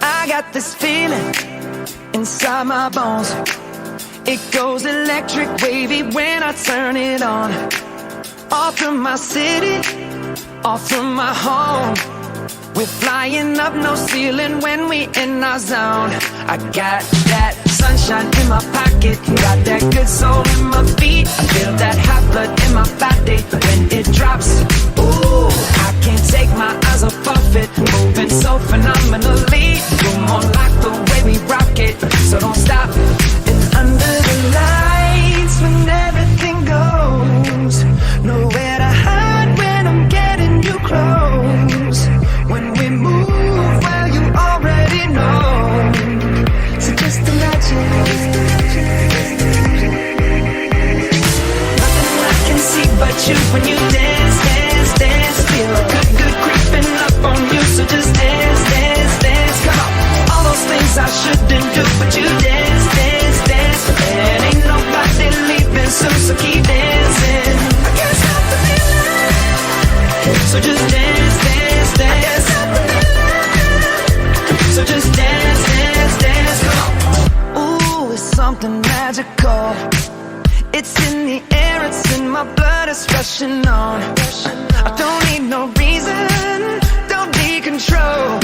I got this feeling inside my bones. It goes electric wavy when I turn it on. Off from my city, off from my home. We're flying up, no ceiling when we in our zone. I got that sunshine in my pocket, got that good soul in my feet. I feel that hot blood in my body when it drops. Ooh, I can't take my eyes off of it, moving so phenomenally. You're more like the way we rock it, so don't stop. And under the lights when everything goes, nowhere to hide when I'm getting you close. When we move, well, you already know. So just imagine. Nothing I can see but you when you dance, dance, dance. Feel good, good creeping up on you. So just dance, dance, dance. Come on. All those things I shouldn't do, but you dance, dance, dance. And ain't nobody leaving soon, so keep dancing. I can't stop the feeling. So just dance, dance, dance. So just dance, dance, dance. Come on. Ooh, it's something magical. It's in the air, it's in my blood, it's rushing on. I don't need no reason, don't need control.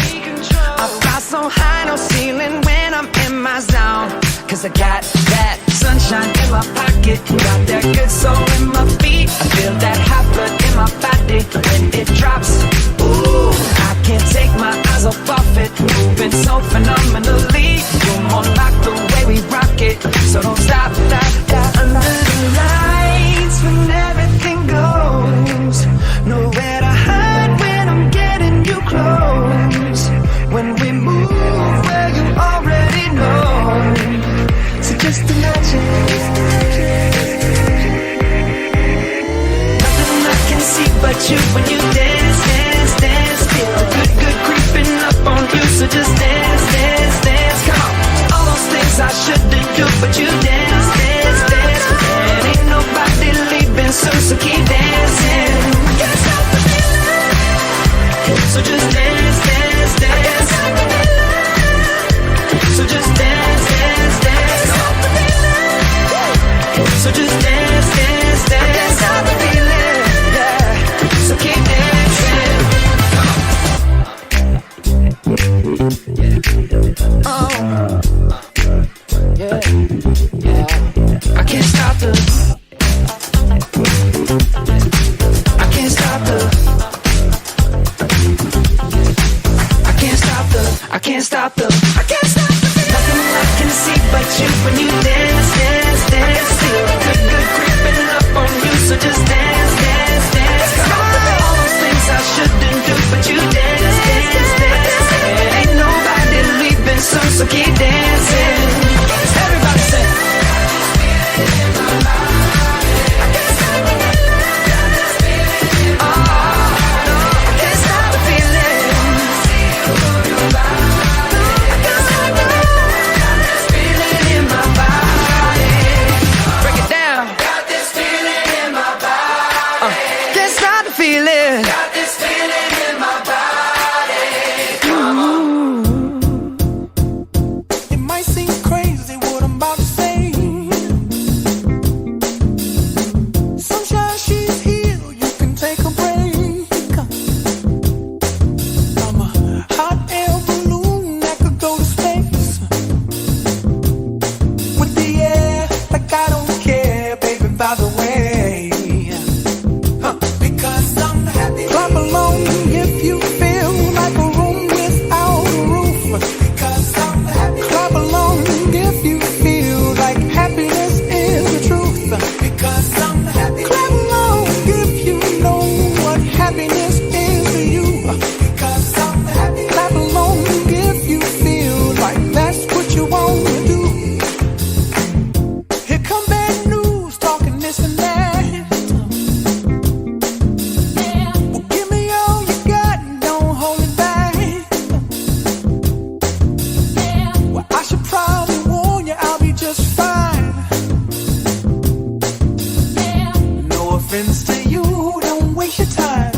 I fly so high, no ceiling when I'm in my zone. Cause I got that sunshine in my pocket, got that good soul in my feet. I feel that hot blood in my body when it drops. Ooh, I can't take my eyes off of it, moving so phenomenally. You're more like the way we rock it, so don't stop, stop, stop. Under the lights when everything goes, nowhere to hide when I'm getting you close. When we move, well, you already know. So just imagine. happens to you, don't waste your time.